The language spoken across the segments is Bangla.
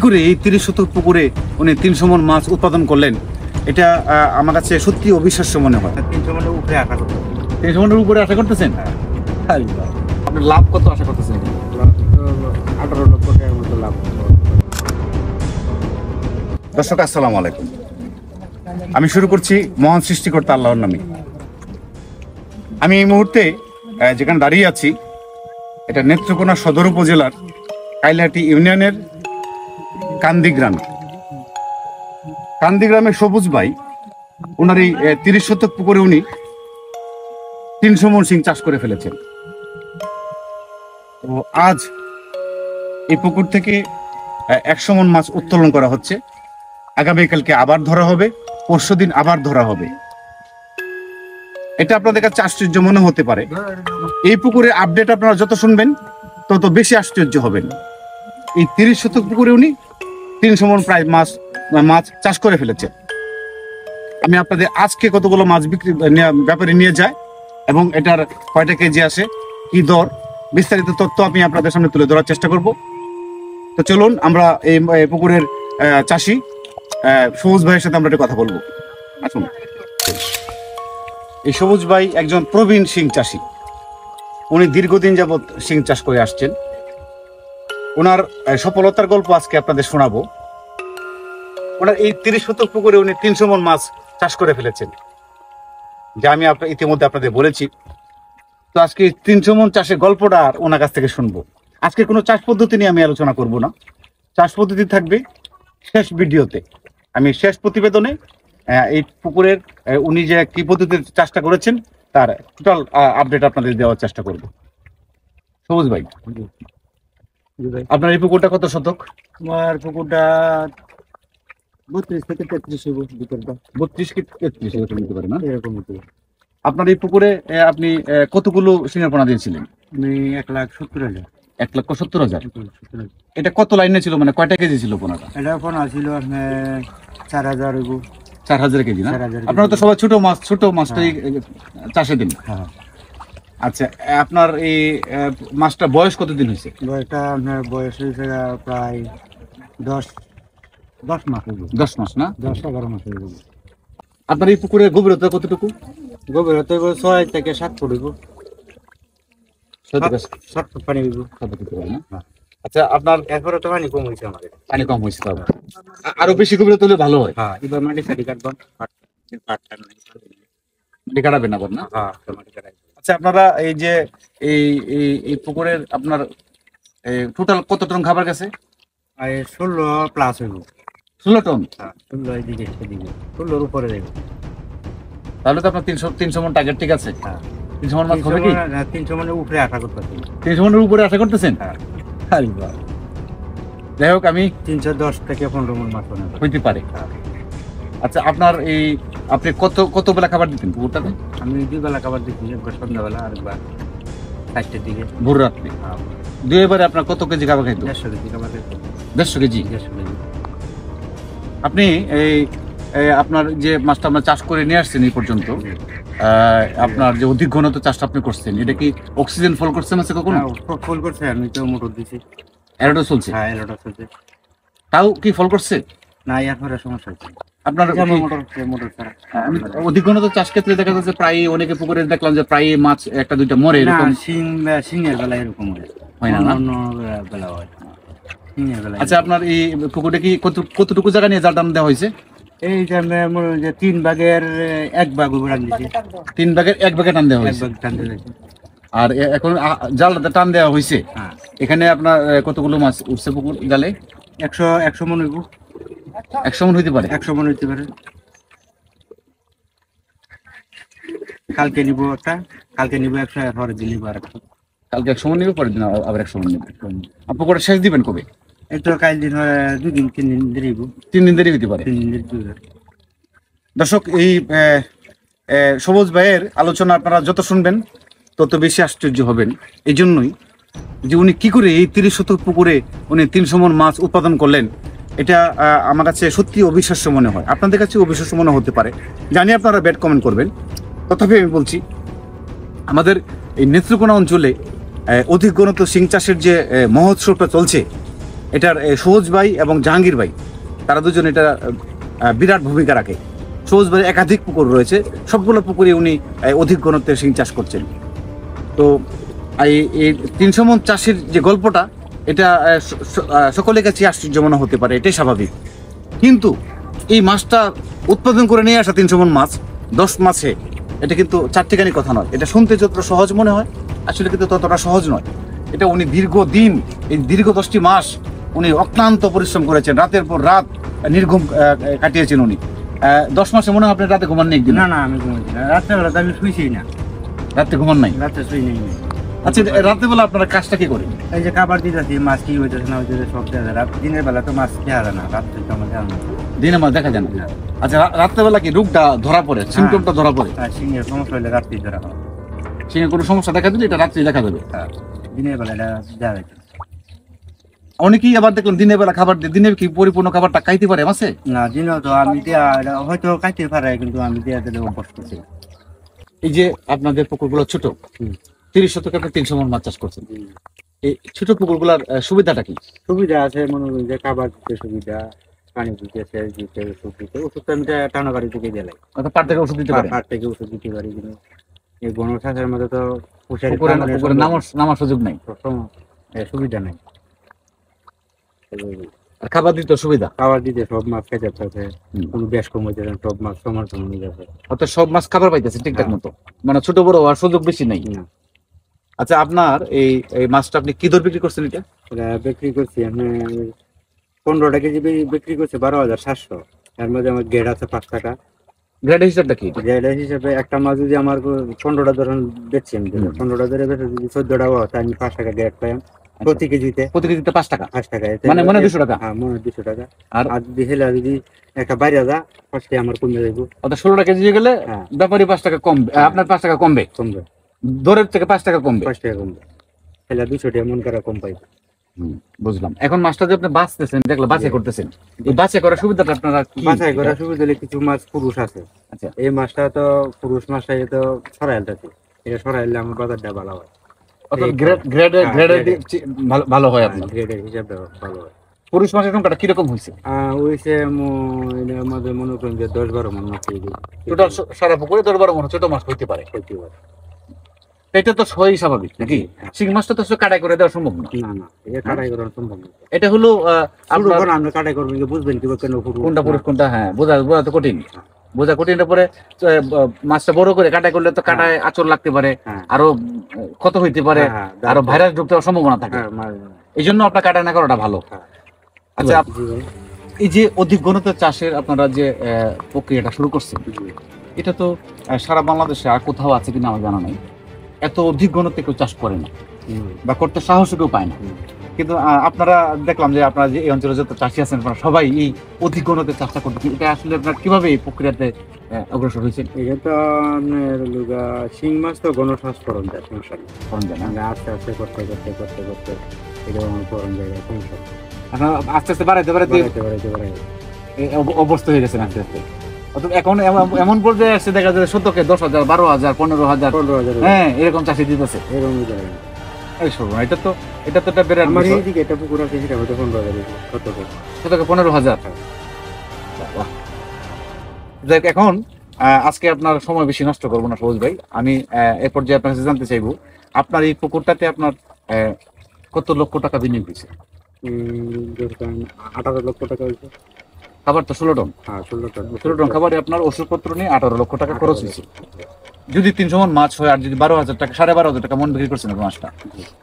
করে এই 30 শতক পুকুরে উনি 300 মণ মাছ উৎপাদন করলেন, এটা আমার কাছে সত্যি অবিশ্বাস্য মনে হয়। 300 মণের উপরে আশা করতেছি। 300 মণের উপরে আশা করতেছেন? আপনার লাভ কত আশা করতেছেন? 18 লক্ষ টাকার মতো লাভ। দর্শক আসসালামু আলাইকুম, আমি শুরু করছি মহান সৃষ্টিকর্তা আল্লাহর নামে। আমি এই মুহূর্তে যেখানে দাঁড়িয়ে আছি, এটা নেত্রকোনা সদর উপজেলার কাইলাহাটি ইউনিয়নের কান্দি গ্রামের সবুজ ভাই, ওনার এই 30 শতক পুকুরে উনি 300 মণ শিং চাষ করে ফেলেছেন। তো আজ এই পুকুর থেকে 100 মণ মাছ উত্তোলন করা হচ্ছে। আগামীকালকে আবার ধরা হবে, পরশুদিন আবার ধরা হবে। এটা আপনাদের কাছে আশ্চর্য মনে হতে পারে। এই পুকুরের আপডেট আপনারা যত শুনবেন তত বেশি আশ্চর্য হবেন। এই 30 শতক পুকুরে উনি 300 মণ প্রায় মাছ চাষ করে ফেলেছে। আমি আপনাদের আজকে কতগুলো মাছ ব্যাপারে নিয়ে যায় এবং এটার কয়টা কেজি আসে, কি দর, বিস্তারিত তথ্য আমি আপনাদের সামনে তুলে ধরার চেষ্টা করব। তো চলুন আমরা এই পুকুরের চাষি সবুজ ভাইয়ের সাথে আমরা একটা কথা বলবো। আসুন। এই সবুজ ভাই একজন প্রবীণ শিং চাষি। উনি দীর্ঘদিন যাবৎ শিং চাষ করে আসছেন। ওনার সফলতার গল্প আজকে আপনাদের শোনাবো। ওনার এই 30 শতক পুকুরে উনি 300 মণ মাছ চাষ করে ফেলেছেন, যা আমি ইতিমধ্যে আপনাদের বলেছি। তো আজকে 300 মণ চাষের গল্পটা আর ওনার কাছ থেকে শুনবো। আজকে কোনো চাষ পদ্ধতি নিয়ে আমি আলোচনা করব না, চাষ পদ্ধতি থাকবে শেষ ভিডিওতে। আমি শেষ প্রতিবেদনে এই পুকুরের উনি যে কি পদ্ধতিতে চাষটা করেছেন তার টোটাল আপডেট আপনাদের দেওয়ার চেষ্টা করব। সবুজ ভাই, আপনার এই পুকুরটা কত শতক? আমার পুকুরটা 32 থেকে 33 ভিতরটা। 32 কি 33 এরকম নিতে পারে না? এরকম হতে পারে। আপনার এই পুকুরে আপনি কতগুলো শিঙের পোনা দিয়েছিলেন? আমি 1,70,000। 1,70,000। এটা কত লাইনে ছিল, মানে কয়টা কেজি ছিল পোনাটা? এটা পোনা ছিল 4,000 হইব। 4,000 কেজি না? 4,000 আপনারা তো সবাই ছোট মাছটাই চাষে দিন। হ্যাঁ। আচ্ছা, আপনার এই মাছটা বয়স কতদিন হয়েছে? এটা আপনার বয়স হয়েছে প্রায় 10 মাস হইব। 10 মাস না? 10-11 মাস হইব। আপনার এই পুকুরের গভীরতা কতটুকু? গভীরতা 6 থেকে 7 ফুট হইব। 7 ফুট পানি হইব। আচ্ছা, আপনার এরপরে তো পানি কম হয়েছে আমাদের। পানি কম হয়েছে, তবে আরো বেশি গভীরতা হলে ভালো হয়। হ্যাঁ, এবার মাটি সারি কাটবো। মাটি কাটাবেন আবার না? হ্যাঁ, মাটি কাটাই। আচ্ছা, আপনারা এই যে এই পুকুরের আপনার টোটাল কত টন খাবার গেছে? 16 প্লাস হইব। 16 টন? হ্যাঁ, 16 এদিকে সেদিকে 16-র উপরে যাইব। তাহলে তো আপনার 300 মণ টার্গেট ঠিক আছে। হ্যাঁ, 300 মণ মাছ হবে কি? 300 মণের উপরে আশা করতেছি। 300 মণের উপরে আশা করতেছেন? হ্যাঁ। যাই হোক, আমি 310 থেকে 15 মণ মাছ হইতে পারে। আচ্ছা, আপনার আপনি কত বেলা খাবার দিতেন পুকুরটাতে? আমি 2 বেলা খাবার দিচ্ছি, একবার সন্ধ্যাবেলা আর একবার 4টার দিকে। ভোর রাত্রে দুইবারে আপনার কত কেজি খাবার খাইতো? 150 কেজি খাবার দিচ্ছি। 150 কেজি? 150 কেজি। আপনি আপনার যে মাছটা আমরা চাষ করে নিয়ে আসছেন এই পর্যন্ত, আপনার যে অধিক ঘনত্ব চাষটা আপনি করছেন, এটা কি অক্সিজেন ফল করছে মাছে কখনো? ফল করছে, আমি তো মোটর দিছি। এরোটা চলছে? হ্যাঁ, এরোটা চলছে। তাও কি ফল করছে? না, এরপরে সমস্যা হচ্ছে। আপনার মোটর ছাড়া অধিক ঘনত্ব চাষ ক্ষেত্রে দেখা যাচ্ছে প্রায় অনেকে পুকুরে দেখলাম যে প্রায় মাছ একটা দুইটা মরে, এরকম সিংহের বেলা এরকম হয় না? অন্য বেলা হয় সিংহের বেলা। আচ্ছা, আপনার এই পুকুরটা কি কতটুকু জায়গা নিয়ে জাল টান দেওয়া হয়েছে? এই যে 3 ভাগের 1 ভাগ টান দিয়েছি। 3 ভাগের 1 ভাগে টান দেওয়া হয়েছে। 1 ভাগ টান দিয়েছি। আর এখন জালটা টান দেওয়া হয়েছে। হ্যাঁ। এখানে আপনার কতগুলো মাছ উঠছে পুকুর জালে? 100 মণ হইব। 100 মণ হইতে পারে? 100 মণ হইতে পারে। কালকে নিব 100, পরের দিন নিব আরেকটা। কালকে 100 মণ নিবে, পরের দিন আবার 100 মণ নিবে। পুকুরটা শেষ দিবেন কবে? এই তো কাল দিন 2 দিন 3 দিন দেরি হইব। 3 দিন দেরি হইতে পারে। 3 দিন দেরি। দর্শক, এই সবুজ ভাইয়ের আলোচনা আপনারা যত শুনবেন তত বেশি আশ্চর্য হবেন। এই জন্যই যে উনি কি করে এই 30 শতক পুকুরে উনি 300 মণ মাছ উৎপাদন করলেন, এটা আমার কাছে সত্যি অবিশ্বাস্য মনে হয়। আপনাদের কাছে অবিশ্বাস্য মনে হতে পারে, জানি আপনারা ব্যাড কমেন্ট করবেন। তথাপি আমি বলছি, আমাদের এই নেত্রকোনা অঞ্চলে অধিক ঘনত্ব শিং চাষের যে মহোৎসবটা চলছে, এটার সবুজ ভাই এবং জাহাঙ্গীর ভাই তারা দুজন এটা বিরাট ভূমিকা রাখে। সবুজ ভাই একাধিক পুকুর রয়েছে, সবগুলো পুকুরে উনি অধিক ঘনত্বের শিং চাষ করছেন। তো এই 300 মণ চাষের যে গল্পটা, এটা সকলের কাছে আশ্চর্য মনে হতে পারে, এটাই স্বাভাবিক। কিন্তু এই মাছটা উৎপাদন করে নিয়ে আসা 300 মণ মাছ 10 মাসে, এটা কিন্তু চারটিখানি কথা নয়। এটা শুনতে যতটা সহজ মনে হয়, আসলে কিন্তু ততটা সহজ নয়। এটা উনি দীর্ঘদিন, এই দীর্ঘ 10টি মাস উনি অক্লান্ত পরিশ্রম করেছেন, রাতের পর রাত নির্ঘুম কাটিয়েছেন উনি। 10 মাসে মনে হয় আপনি রাতে ঘুমান নেই একদিন? না না, আমি ঘুমাইছি না, রাত্রেবেলা তো আমি শুইছি না, রাতে ঘুমান নাই? রাত্রে শুই নেই। আচ্ছা, রাতে বেলা আপনারা কাজটা কি করেন? এই যে খাবার দিতেছি, মাছ কি হইতেছে না হইতেছে সব দেখা যায়। দিনের বেলা তো মাছ খেয়া যায় না, রাত্রে তো আমার খেয়াল না। দিনে মাছ দেখা যায় না? আচ্ছা, রাত্রেবেলা কি রোগটা ধরা পড়ে, সিমটমটা ধরা পড়ে? সিংহের সমস্যা হলে রাত্রি ধরা হয়। সিংহে কোনো সমস্যা দেখা দিলে এটা রাত্রে দেখা যাবে। দিনের বেলা এটা দেখা যায় অনেকেই আবার দেখলাম দিনের বেলা খাবার দিয়ে, দিনে কি পরিপূর্ণ খাবারটা খাইতে পারে মাছে? না। দিনেও তো আমি দিয়া হয়তো খাইতে পারে, কিন্তু আমি দিয়া দিলে অভ্যাস করছি। এই যে আপনাদের পুকুরগুলো ছোট, 30 শতকে আপনি 300 মণ মাছ চাষ করছেন, এই ছোট পুকুরগুলোর সুবিধাটা কি? সুবিধা আছে, মনে করি যে খাবার দিতে সুবিধা, পানি দিতে, সেচ দিতে, ওষুধ দিতে। ওষুধ তো আমি টানা বাড়ি থেকে দিলাই, অর্থাৎ পার থেকে ওষুধ দিতে পারে? পাট থেকে ওষুধ দিতে পারি, কিন্তু এই বন চাষের মধ্যে তো পুকুরে নামার সুযোগ নাই, সুবিধা নাই। আর খাবার দিতে সুবিধা, খাবার দিতে সব মাছ খেতে পারছে, কোনো বেশ কম হইতে সব মাছ সমান সমান হয়ে যাবে। অর্থাৎ সব মাছ খাবার পাইতেছে ঠিকঠাক মতো, মানে ছোট বড় হওয়ার সুযোগ বেশি নাই। আচ্ছা, আপনার এই মাছটা আপনি কি দর বিক্রি করছেন? এটা বিক্রি করছি আমি 15 কেজি বিক্রি করছি 12,700। এর মধ্যে আমার গ্রেড আছে 5 টাকা। গ্রেড হিসাবটা কি? গ্রেড হিসাবে একটা মাছ যদি আমার 15টা ধরুন বেচছি, আমি 15টা ধরে বেচে যদি 14টা হয়, তাই আমি 5 টাকা গ্রেড পাই প্রতি কেজিতে। 5 টাকা, 5 টাকা, মানে 200 টাকা। হ্যাঁ, 200 টাকা। আর যদি হেলা যদি একটা বাইরে যা, ফার্স্টে আমার কমে যাইব। অর্থাৎ 16 কেজি গেলে ব্যাপারী 5 টাকা কমবে, আপনার 5 টাকা কমবে, দরের থেকে 5 টাকা কমবে, 5 টাকা কমবে। হেলা 200 টাকা মন করা কম পাইবে। বুঝলাম। এখন মাছটা যে আপনি বাছতেছেন, দেখলাম বাছাই করতেছেন, এই বাছাই করার সুবিধাটা আপনারা কি? বাছাই করার সুবিধা হলে কিছু মাছ পুরুষ আছে। আচ্ছা, এই মাছটা তো পুরুষ মাছটা তো সরাইলটাছে, এটা সরাইলে আমার বাজারটা ভালো হয়। অর্থাৎ গ্রেড ভালো হয়, আপনার গ্রেডের হিসাবে ভালো হয়। পুরুষ মাছের সংখ্যাটা কিরকম হয়েছে? হইছে আমাদের মনে করেন যে 10-12 মণ মাছ টোটাল সারা পুকুরে 10-12 মণ ছোট মাছ হইতে পারে। এটা তো সবই স্বাভাবিক নাকি? শিং মাছটা তো কাটাই করে দেওয়া সম্ভব না। না, এটা কাটাই করা সম্ভব না। এটা হলো আপনারা আমরা কাটাই করবেন, বুঝবেন কি কেন কোনটা পুরুষ কোনটা, হ্যাঁ বোঝা তো কঠিন, বোঝা কঠিনের পরে মাছটা বড় করে কাটাই করলে তো কাটায় আঁচড় লাগতে পারে, আরো ক্ষত হইতে পারে, আরো ভাইরাস ঢুকতে হওয়ার সম্ভাবনা থাকে। এই জন্য আপনার কাটাই না করাটা ভালো। আচ্ছা, এই যে অধিক ঘনত্বের চাষের আপনারা যে প্রক্রিয়াটা শুরু করছেন, এটা তো সারা বাংলাদেশে আর কোথাও আছে কিনা আমার জানা নাই। এত অধিক ঘনত্বে কেউ চাষ করে না বা করতে সাহসও কেউ পায় না, কিন্তু আপনারা দেখলাম যে আপনারা যে এই অঞ্চলে যত চাষি আছেন আপনারা সবাই এই অধিক ঘনত্বে চাষটা করতেছেন। এটা আসলে আপনার কিভাবে এই প্রক্রিয়াতে অগ্রসর হয়েছেন? এটা তো আপনার শিং মাছ তো গণশ্বাস করণ যায়, সমস্যা নেই। আস্তে আস্তে করতে করতে করতে করতে এটা আমার করণ যায়, সমস্যা আস্তে আস্তে বাড়াইতে অভ্যস্ত হয়ে গেছেন আস্তে আস্তে। এখন এমন পর্যায়ে আসছে দেখা যায় শতকে 10,000, 12,000, 15,000, হ্যাঁ এরকম চাষি দিতেছে। এটা তো একটা বিরাট। আমার এইদিকে একটা পুকুর আছে, সেটা হয়তো 15,000, শতকে 15,000। দেখ, এখন আজকে আপনার সময় বেশি নষ্ট করবো না সবুজ ভাই, আমি এরপর যে আপনার কাছে জানতে চাইবো, আপনার এই পুকুরটাতে আপনার কত লক্ষ টাকা বিনিয়োগ হয়েছে? 18 লক্ষ টাকা হয়েছে। খাবার তো 16 টন। 16 টন খাবারে আপনার ওষুধপত্র নিয়ে 18 লক্ষ টাকা খরচ হয়েছে। যদি 300 মণ মাছ হয়, আর যদি 12,000 টাকা, 12,500 টাকা মন বিক্রি করছেন মাছটা,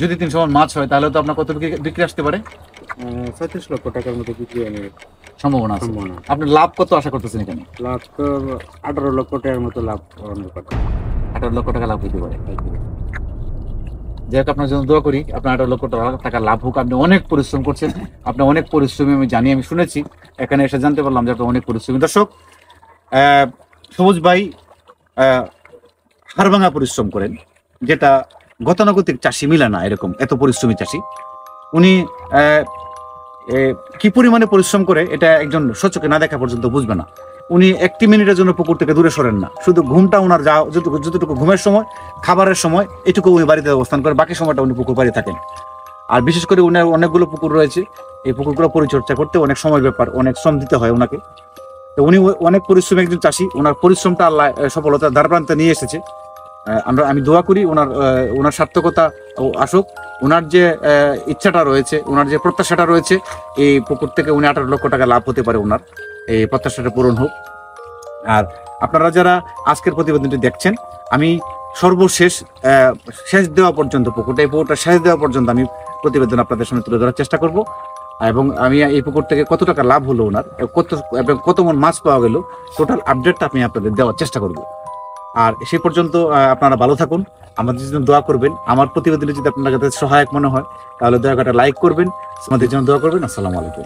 যদি 300 মণ মাছ হয়, তাহলে তো আপনার কত বিক্রি আসতে পারে? 36 লক্ষ টাকার মতো বিক্রি হয় সম্ভাবনা আছে। আপনি লাভ কত আশা করতেছেন এখানে? লাভ তো 18 লক্ষ টাকার মতো লাভ। 18 লক্ষ টাকা লাভ হইতে পারে। যাই হোক, আপনার জন্য দোয়া করি, আপনার 18 লক্ষ টাকা লাভ হোক। আপনি অনেক পরিশ্রম করছেন, আপনি অনেক পরিশ্রমী, আমি জানি, আমি শুনেছি, এখানে এসে জানতে পারলাম যে আপনি অনেক পরিশ্রমী। দর্শক, সবুজ ভাই হাড়ভাঙা পরিশ্রম করেন, যেটা গতানুগতিক চাষি মিলে না, এরকম এত পরিশ্রমী চাষি। উনি কি পরিমাণে পরিশ্রম করে এটা একজন সচক্ষে না দেখা পর্যন্ত বুঝবে না। উনি 1 মিনিটের জন্য পুকুর থেকে দূরে সরেন না, শুধু ঘুমটা ওনার যতটুকু ঘুমের সময়, খাবারের সময়, এটুকু উনি বাড়িতে অবস্থান করে, বাকি সময়টা উনি পুকুর বাড়ি থাকেন। আর বিশেষ করে উনার অনেকগুলো পুকুর রয়েছে, এই পুকুরগুলো পরিচর্যা করতে অনেক সময় ব্যাপার, অনেক শ্রম দিতে হয় ওনাকে। তো উনি অনেক পরিশ্রমী একজন চাষি, ওনার পরিশ্রমটা আল্লাহ সফলতার দ্বারপ্রান্তে নিয়ে এসেছে। আমি দোয়া করি ওনার সার্থকতা আসুক, ওনার যে ইচ্ছাটা রয়েছে, ওনার যে প্রত্যাশাটা রয়েছে, এই পুকুর থেকে উনি 18 লক্ষ টাকা লাভ হতে পারে, ওনার এই প্রত্যাশাটা পূরণ হোক। আর আপনারা যারা আজকের প্রতিবেদনটি দেখছেন, আমি সর্বশেষ শেষ দেওয়া পর্যন্ত এই পুকুরটা শেষ দেওয়া পর্যন্ত আমি প্রতিবেদন আপনাদের সামনে তুলে ধরার চেষ্টা করব, এবং আমি এই পুকুর থেকে কত টাকা লাভ হলো ওনার, কত মন মাছ পাওয়া গেল, টোটাল আপডেটটা আমি আপনাদের দেওয়ার চেষ্টা করব। আর সেই পর্যন্ত আপনারা ভালো থাকুন, আমাদের জন্য দোয়া করবেন। আমার প্রতিবেদনে যদি আপনার কাছে সহায়ক মনে হয় তাহলে দয়া করে লাইক করবেন, আমাদের জন্য দোয়া করবেন। আসসালামু আলাইকুম।